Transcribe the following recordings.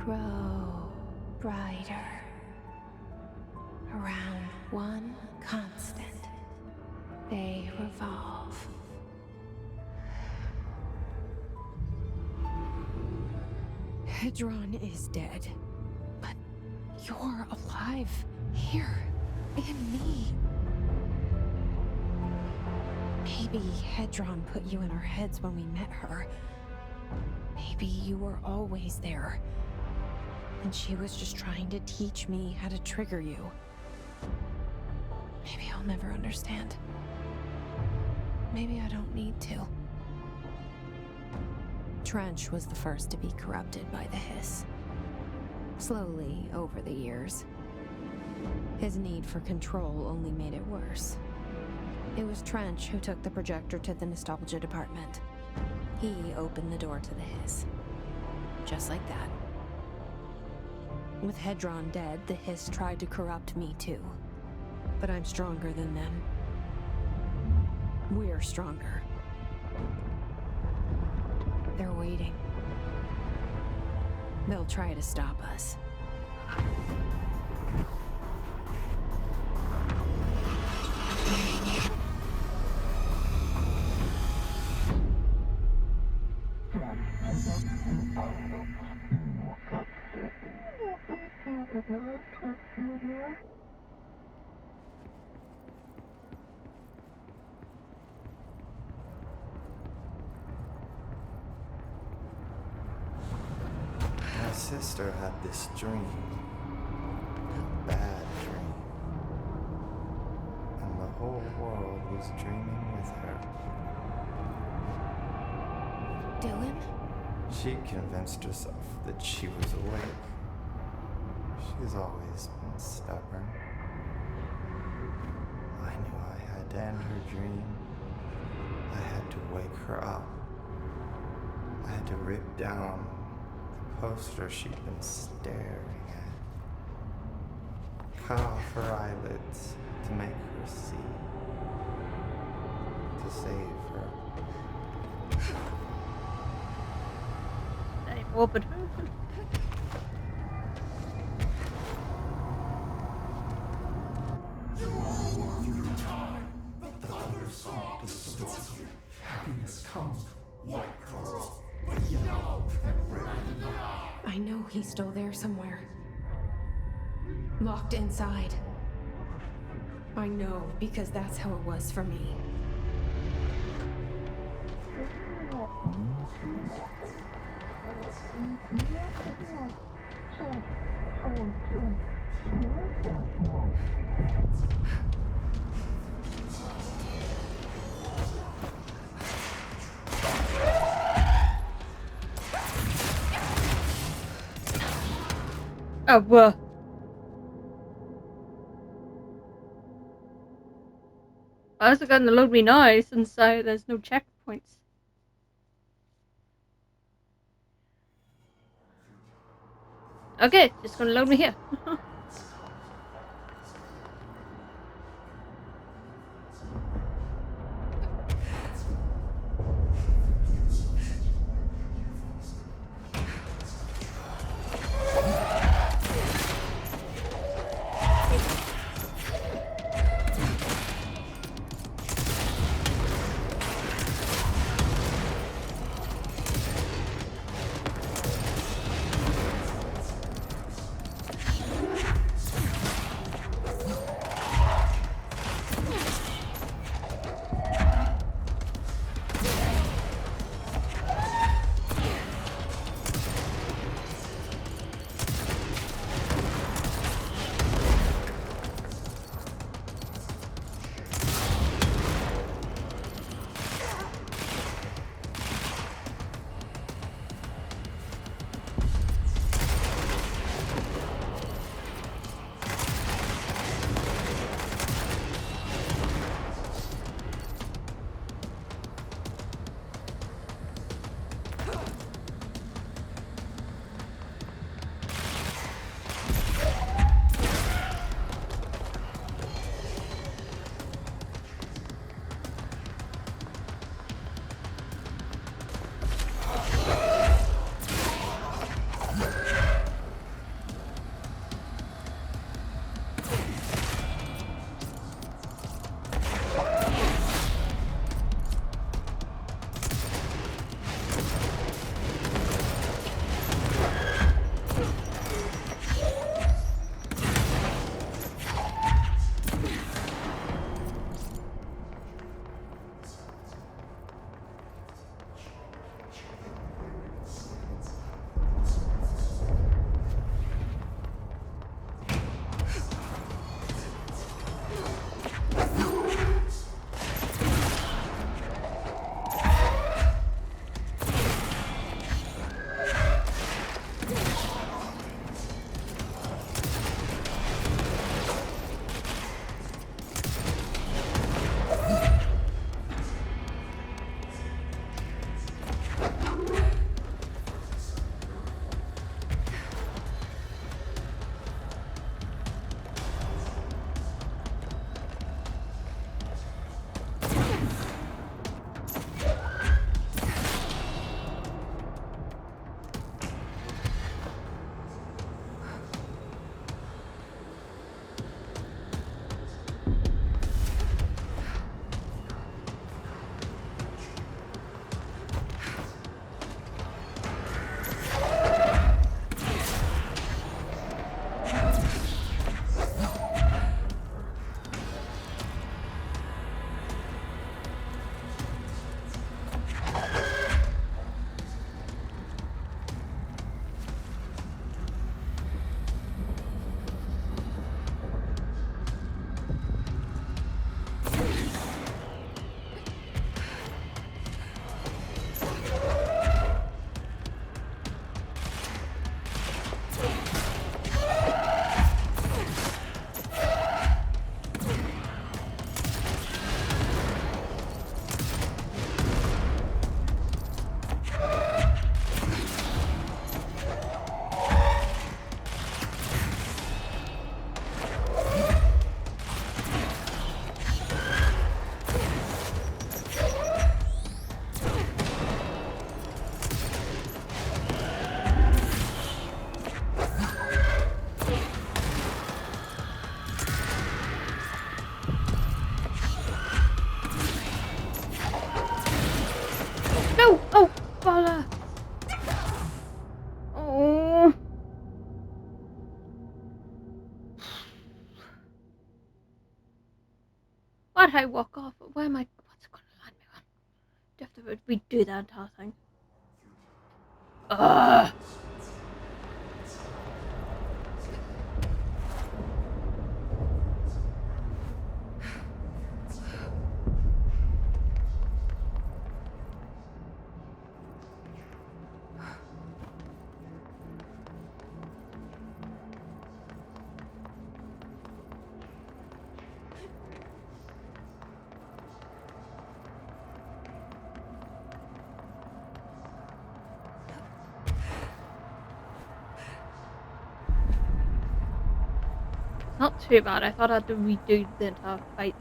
grow brighter around one constant. They revolve. Hedron is dead, but you're alive here in me. Maybe Hedron put you in our heads when we met her. Maybe you were always there, and she was just trying to teach me how to trigger you. Maybe I'll never understand. Maybe I don't need to. Trench was the first to be corrupted by the Hiss. Slowly, over the years. His need for control only made it worse. It was Trench who took the projector to the nostalgia department. He opened the door to the Hiss. Just like that. With Hedron dead, the Hiss tried to corrupt me too. But I'm stronger than them. We're stronger. They're waiting. They'll try to stop us. My sister had this dream. A bad dream. And the whole world was dreaming with her. Dylan? She convinced herself that she was awake. She's always been stubborn. I knew I had to end her dream. I had to wake her up. I had to rip down the poster she'd been staring at. Cut off her eyelids to make her see. To save her. Nej, Robert. I know he's still there somewhere. Locked inside. I know, because that's how it was for me. Oh, well. I also got to load me now since there's no checkpoints. Okay, just gonna load me here. did I walk off? Where am I? What's it going to land me on? Do you have to redo that entire thing? Ugh! Not too bad. I thought I had to redo the entire fight.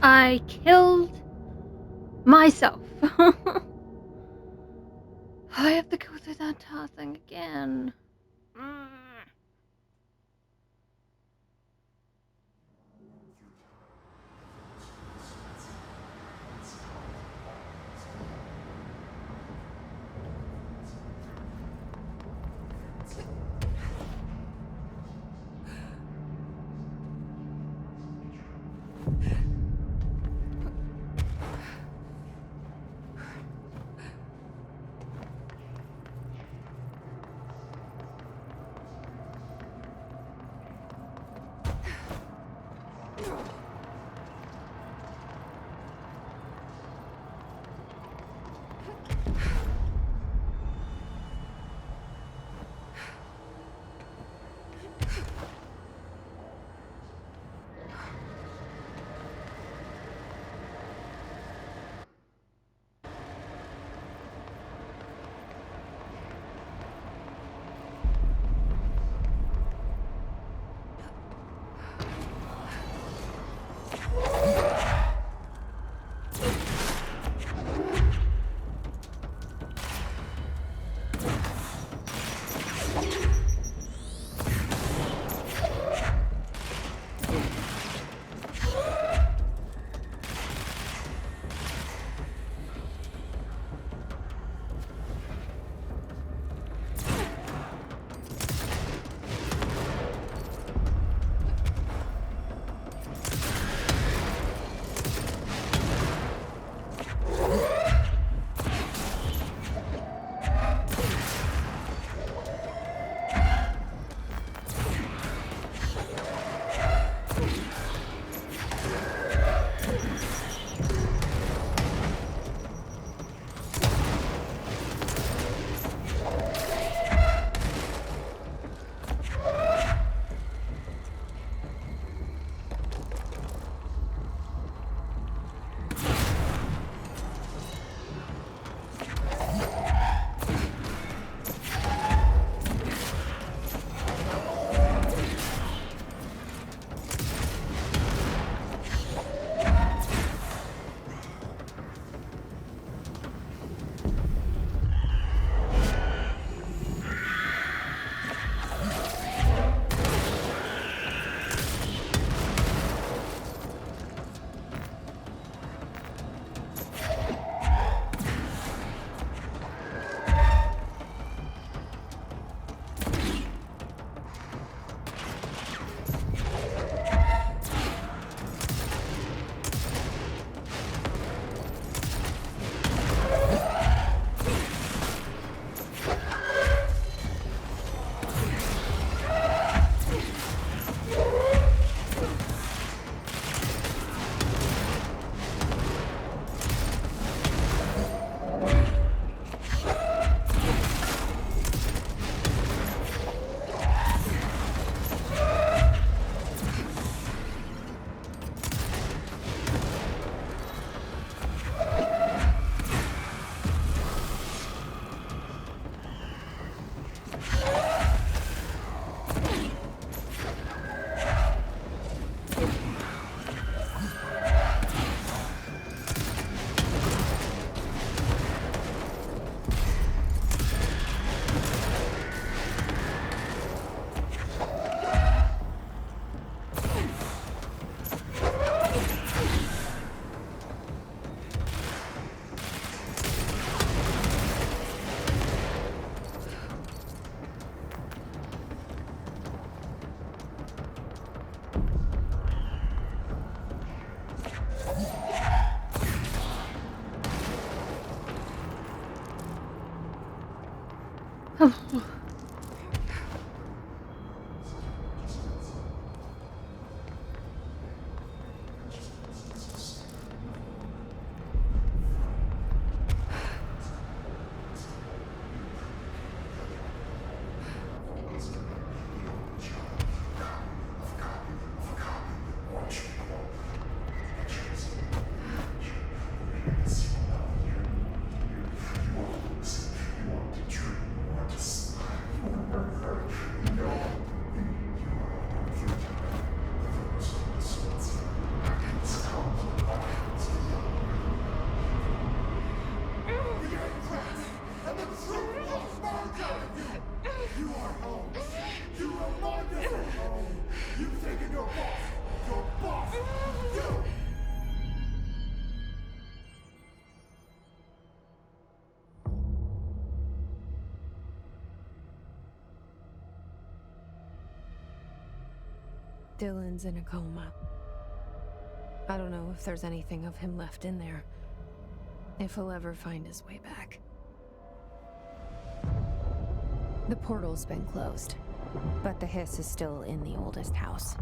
I killed myself. I have to go through that thing again. Dylan's in a coma. I don't know if there's anything of him left in there. If he'll ever find his way back. The portal's been closed, but the hiss is still in the oldest house.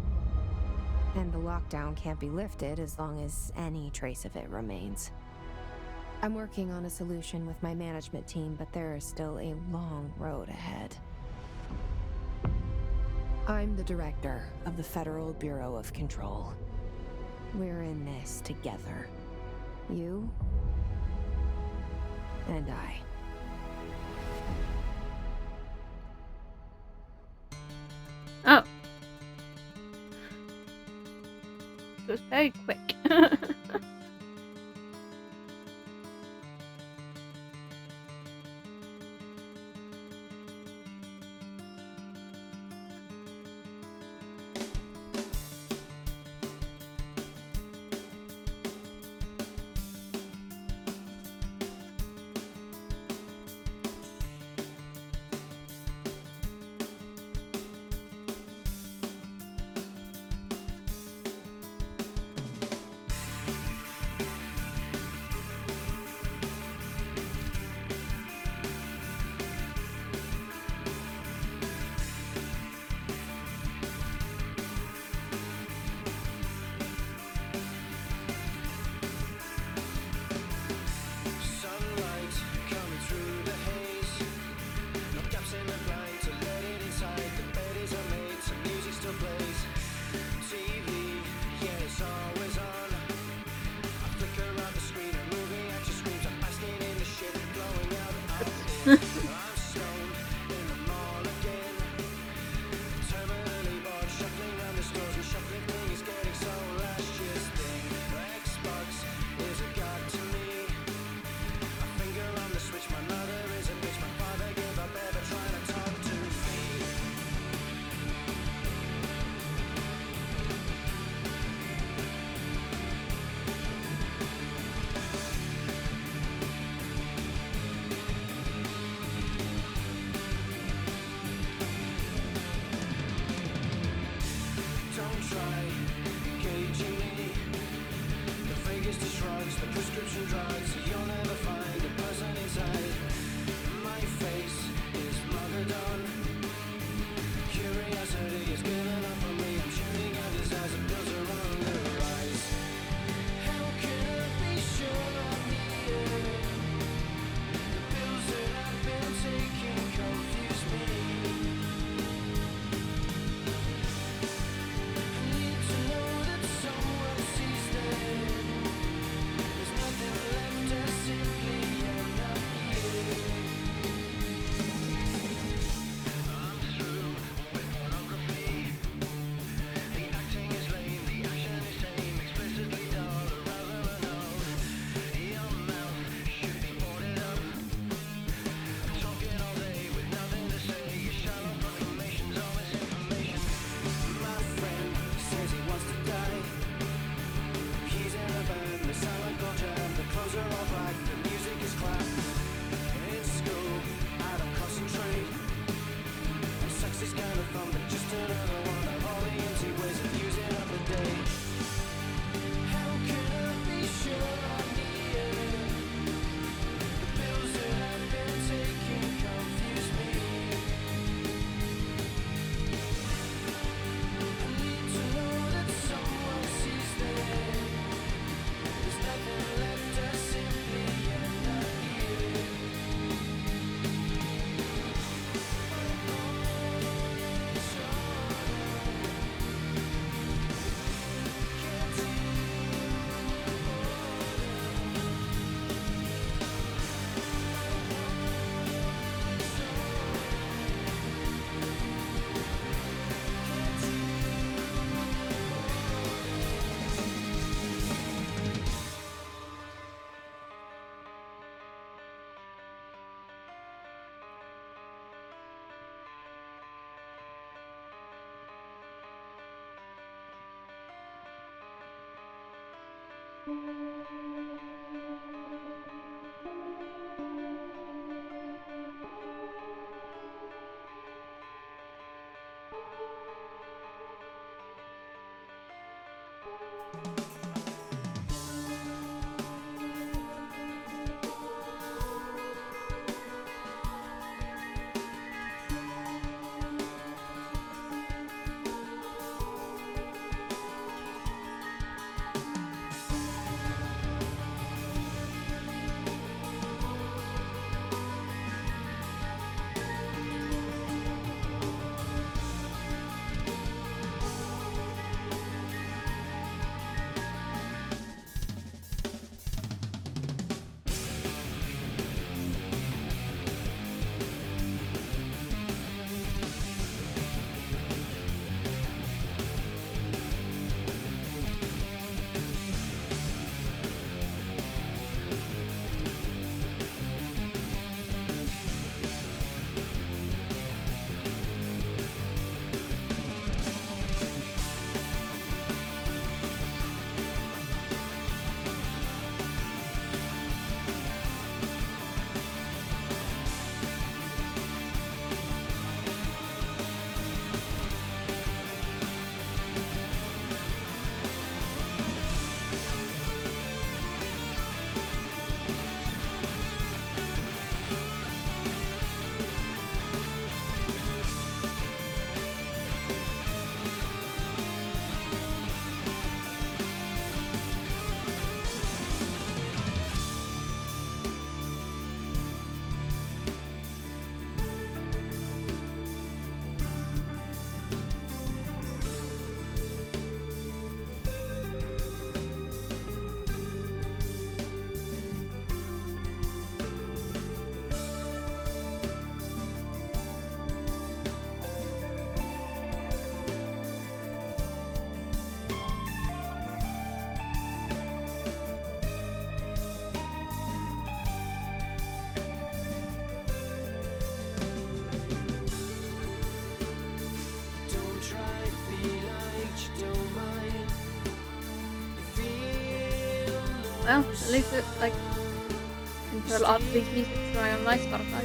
And the lockdown can't be lifted as long as any trace of it remains. I'm working on a solution with my management team, but there is still a long road ahead. I'm the director of the Federal Bureau of Control. We're in this together. You and I. Oh. It was very quick. Well, at least it like can put a lot of these music right on my Spotify.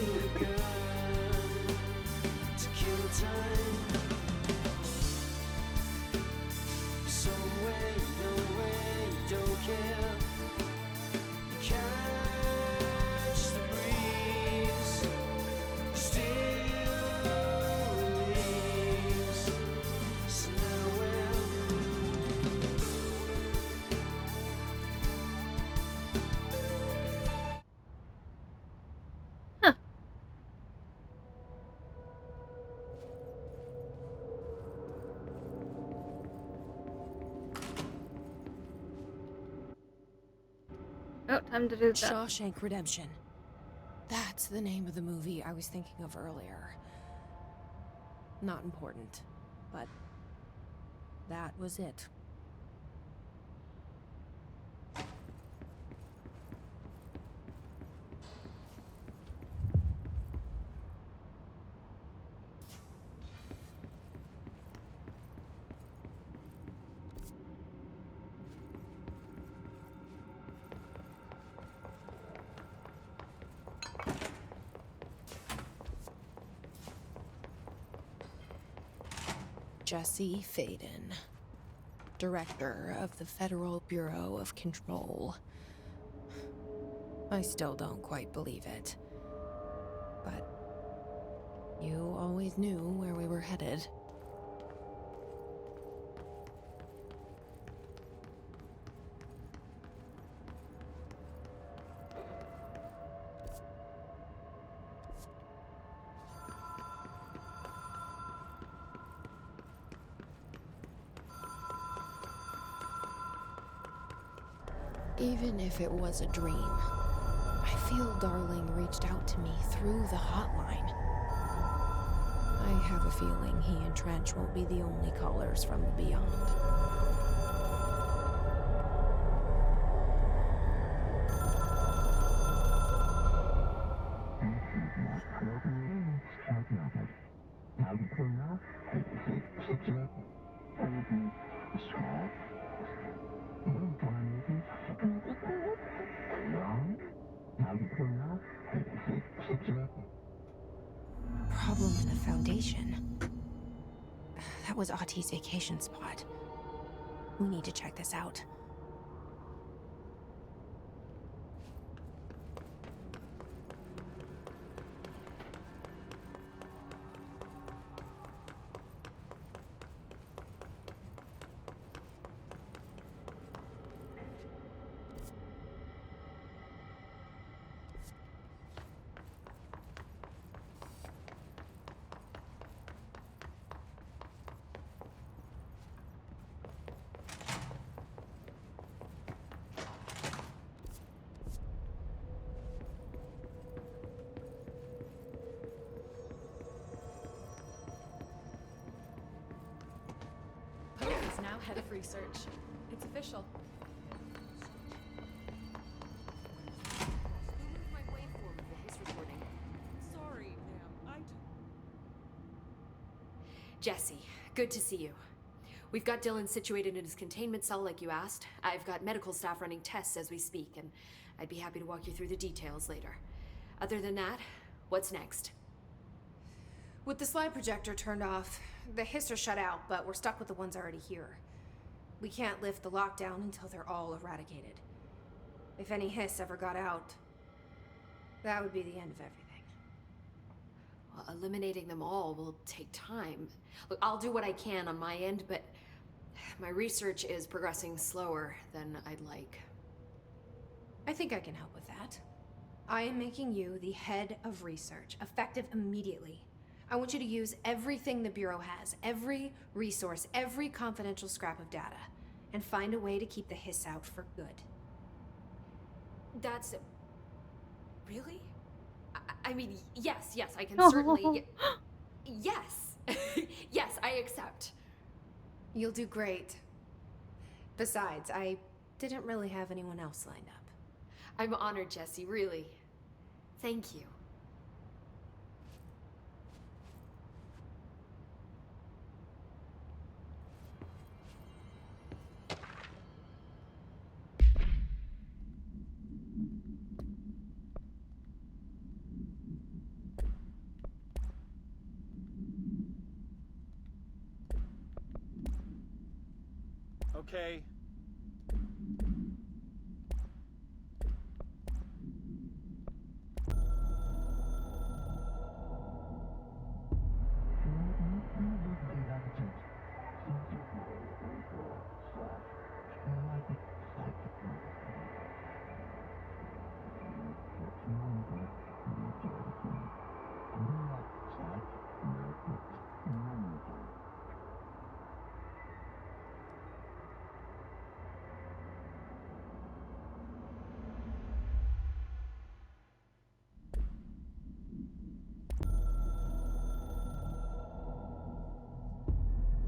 Huh. Oh, time to do that. Shawshank Redemption. That's the name of the movie I was thinking of earlier. Not important, but that was it. Jesse Faden, Director of the Federal Bureau of Control. I still don't quite believe it. But you always knew where we were headed. Even if it was a dream, I feel Darling reached out to me through the hotline. I have a feeling he and Trench won't be the only callers from the beyond. Problem in the Foundation. That was Auti's vacation spot. We need to check this out. Is now head of research. It's official. Who moved my waveform of the hiss recording? Sorry, ma'am. Jesse, good to see you. We've got Dylan situated in his containment cell like you asked. I've got medical staff running tests as we speak, and I'd be happy to walk you through the details later. Other than that, what's next? With the slide projector turned off, the hiss are shut out, but we're stuck with the ones already here. We can't lift the lockdown until they're all eradicated. If any hiss ever got out, that would be the end of everything. Well, eliminating them all will take time. Look, I'll do what I can on my end, but my research is progressing slower than I'd like. I think I can help with that. I am making you the head of research, effective immediately. I want you to use everything the Bureau has, every resource, every confidential scrap of data, and find a way to keep the hiss out for good. That's... Really? I mean, yes, I can Oh. certainly... Yes! Yes, I accept. You'll do great. Besides, I didn't really have anyone else lined up. I'm honored, Jesse, really. Thank you. okay?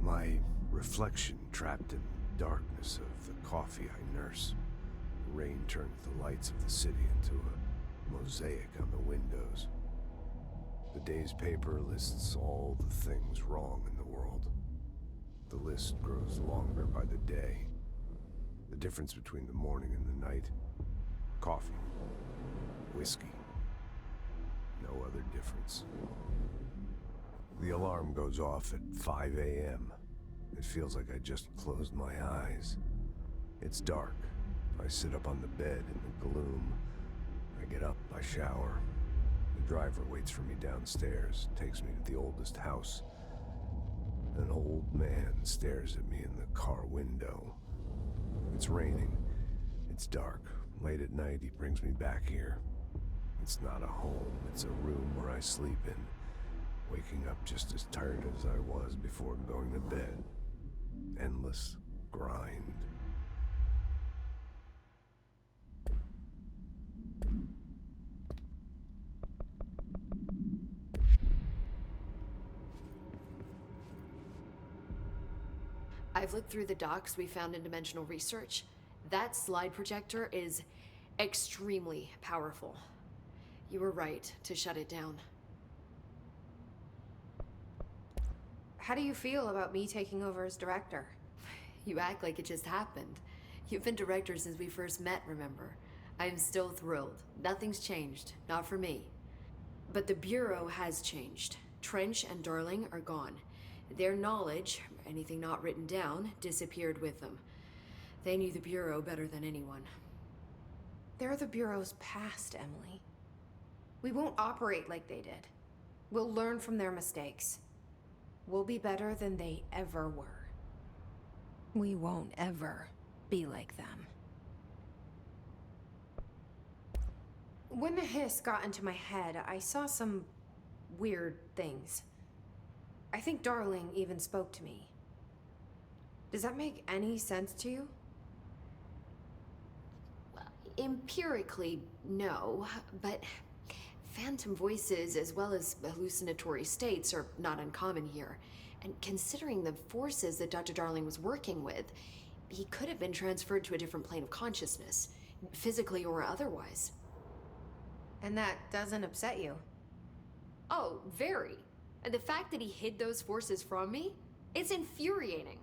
My reflection trapped in the darkness of the coffee I nurse. The rain turns the lights of the city into a mosaic on the windows. The day's paper lists all the things wrong in the world. The list grows longer by the day. The difference between the morning and the night: coffee, whiskey, no other difference. The alarm goes off at 5 a.m. It feels like I just closed my eyes. It's dark. I sit up on the bed in the gloom. I get up, I shower. The driver waits for me downstairs, takes me to the oldest house. An old man stares at me in the car window. It's raining. It's dark. Late at night, he brings me back here. It's not a home. It's a room where I sleep in. Waking up just as tired as I was before going to bed. Endless grind. I've looked through the docs we found in Dimensional Research. That slide projector is extremely powerful. You were right to shut it down. How do you feel about me taking over as director? You act like it just happened. You've been director since we first met, remember? I am still thrilled. Nothing's changed. Not for me. But the Bureau has changed. Trench and Darling are gone. Their knowledge, anything not written down, disappeared with them. They knew the Bureau better than anyone. They're the Bureau's past, Emily. We won't operate like they did. We'll learn from their mistakes. We'll be better than they ever were. We won't ever be like them. When the hiss got into my head, I saw some weird things. I think Darling even spoke to me. Does that make any sense to you? Empirically, no, but phantom voices as well as hallucinatory states are not uncommon here. And considering the forces that Dr. Darling was working with, he could have been transferred to a different plane of consciousness, physically or otherwise. And that doesn't upset you? Oh, very. And the fact that he hid those forces from me, it's infuriating.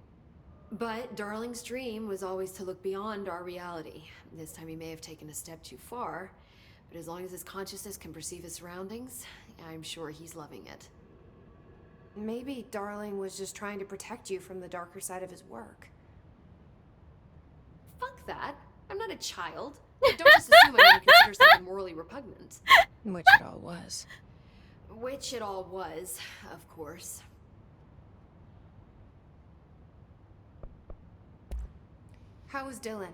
But Darling's dream was always to look beyond our reality. This time he may have taken a step too far, but as long as his consciousness can perceive his surroundings, I'm sure he's loving it. Maybe Darling was just trying to protect you from the darker side of his work. Fuck that. I'm not a child. Don't just assume I'm gonna consider something morally repugnant. Which it all was. Which it all was, of course. How was Dylan?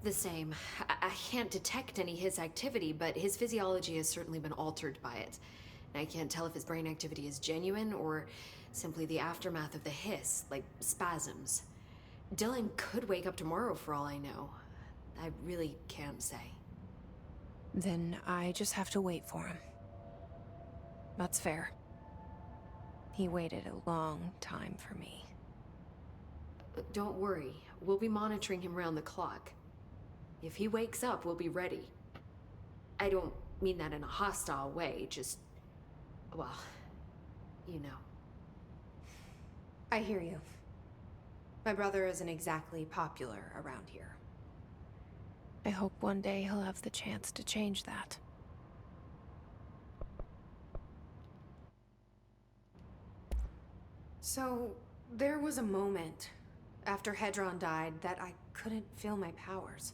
The same. I can't detect any his activity, but his physiology has certainly been altered by it. And I can't tell if his brain activity is genuine or simply the aftermath of the hiss, like spasms. Dylan could wake up tomorrow for all I know. I really can't say. Then I just have to wait for him. That's fair. He waited a long time for me. Don't worry. We'll be monitoring him round the clock. If he wakes up, we'll be ready. I don't mean that in a hostile way, just... well, you know. I hear you. My brother isn't exactly popular around here. I hope one day he'll have the chance to change that. So, there was a moment after Hedron died that I couldn't feel my powers.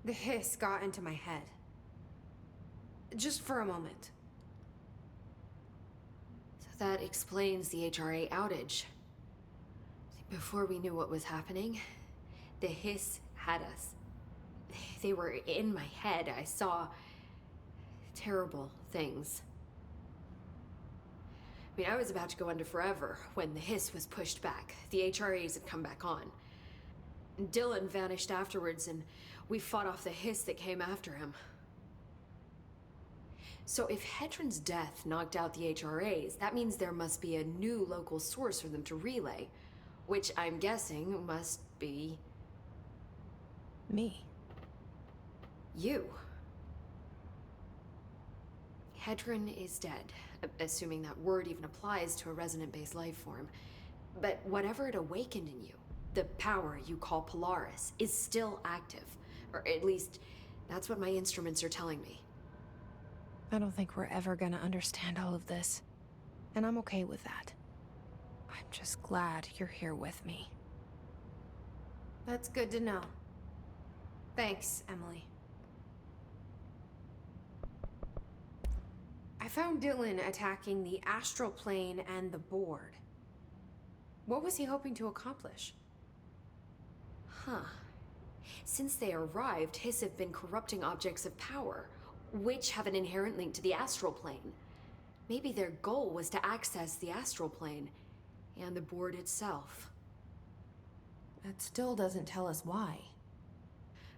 The hiss got into my head. Just for a moment. So that explains the HRA outage. Before we knew what was happening, the hiss had us. They were in my head. I saw terrible things. I mean, I was about to go under forever when the hiss was pushed back. The HRAs had come back on. Dylan vanished afterwards, and we fought off the hiss that came after him. So if Hedron's death knocked out the HRAs, that means there must be a new local source for them to relay, which I'm guessing must be... Me. you. Hedron is dead, assuming that word even applies to a resonant-based life form. But whatever it awakened in you, the power you call Polaris, is still active. Or at least, that's what my instruments are telling me. I don't think we're ever gonna understand all of this. And I'm okay with that. I'm just glad you're here with me. That's good to know. Thanks, Emily. I found Dylan attacking the astral plane and the board. What was he hoping to accomplish? Huh. Since they arrived, Hiss have been corrupting objects of power, which have an inherent link to the astral plane. Maybe their goal was to access the astral plane and the board itself. That still doesn't tell us why.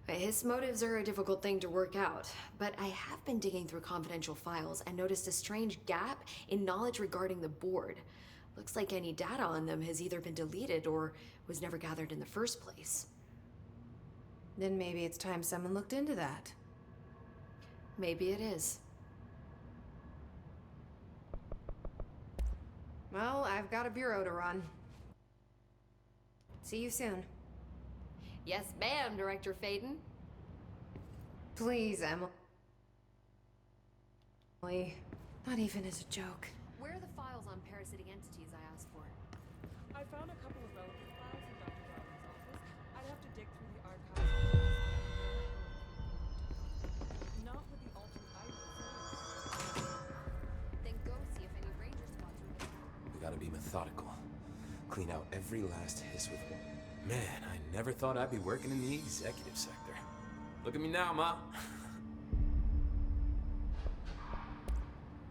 His motives are a difficult thing to work out, but I have been digging through confidential files and noticed a strange gap in knowledge regarding the board. Looks like any data on them has either been deleted or was never gathered in the first place. Then maybe it's time someone looked into that. Maybe it is. Well, I've got a bureau to run. See you soon. Yes, ma'am, Director Faden. Please, Emily. Not even as a joke. Where are the files on parasitic entities I asked for? I found a couple of relevant files in Dr. Darling's office. I'd have to dig through the archives. Not with the alternate items. Then go see if any ranger spots are there. We gotta be methodical. Clean out every last hiss with one. Man, I never thought I'd be working in the executive sector. Look at me now, Ma.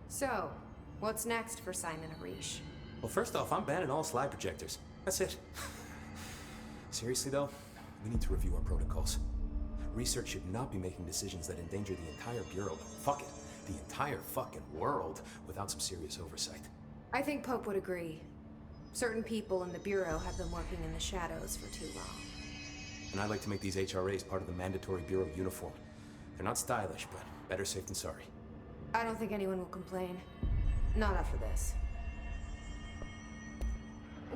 So, what's next for Simon Arish? Well, first off, I'm banning all slide projectors. That's it. Seriously, though, we need to review our protocols. Research should not be making decisions that endanger the entire Bureau. Fuck it. The entire fucking world without some serious oversight. I think Pope would agree. Certain people in the Bureau have been working in the shadows for too long. And I'd like to make these HRAs part of the mandatory Bureau uniform. They're not stylish, but better safe than sorry. I don't think anyone will complain. Not after this.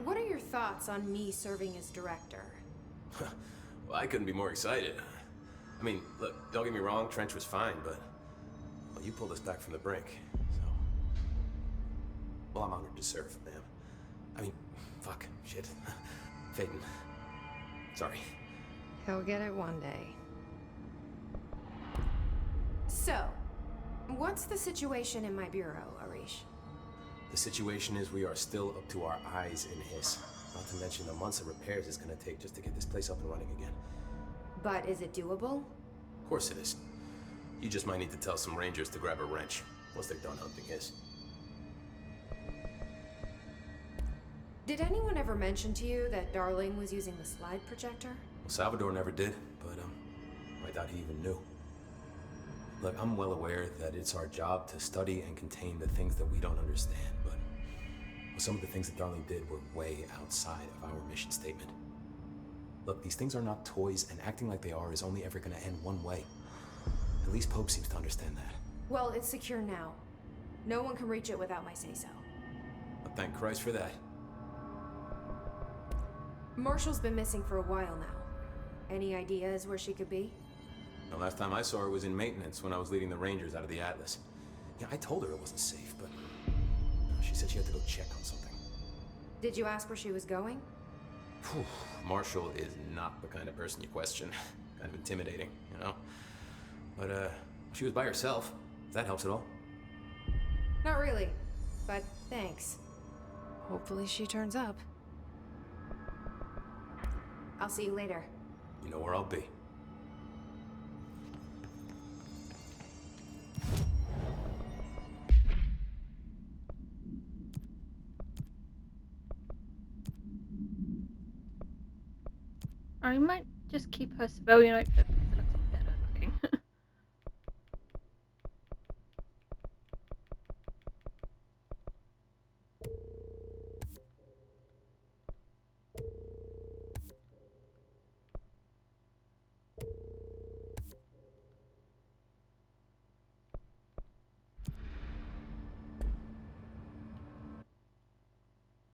What are your thoughts on me serving as director? Well, I couldn't be more excited. I mean, look, don't get me wrong, Trench was fine, but... Well, you pulled us back from the brink, so... Well, I'm honored to serve, ma'am. I mean, fuck, shit. Faden. Sorry. He'll get it one day. So, what's the situation in my bureau, Arish? The situation is we are still up to our eyes in Hiss. Not to mention the months of repairs it's gonna take just to get this place up and running again. But is it doable? Of course it is. You just might need to tell some rangers to grab a wrench once they're done hunting Hiss. Did anyone ever mention to you that Darling was using the slide projector? Well, Salvador never did, but I doubt he even knew. Look, I'm well aware that it's our job to study and contain the things that we don't understand, but well, some of the things that Darling did were way outside of our mission statement. Look, these things are not toys, and acting like they are is only ever gonna end one way. At least Pope seems to understand that. Well, it's secure now. No one can reach it without my say-so. But thank Christ for that. Marshall's been missing for a while now. Any ideas where she could be? The last time I saw her was in maintenance when I was leading the Rangers out of the Atlas. Yeah, I told her it wasn't safe, but she said she had to go check on something. Did you ask where she was going? Whew, Marshall is not the kind of person you question. Kind of intimidating, you know? But, she was by herself, if that helps at all. Not really, but thanks. Hopefully she turns up. I'll see you later. You know where I'll be. I might just keep her civilian outfit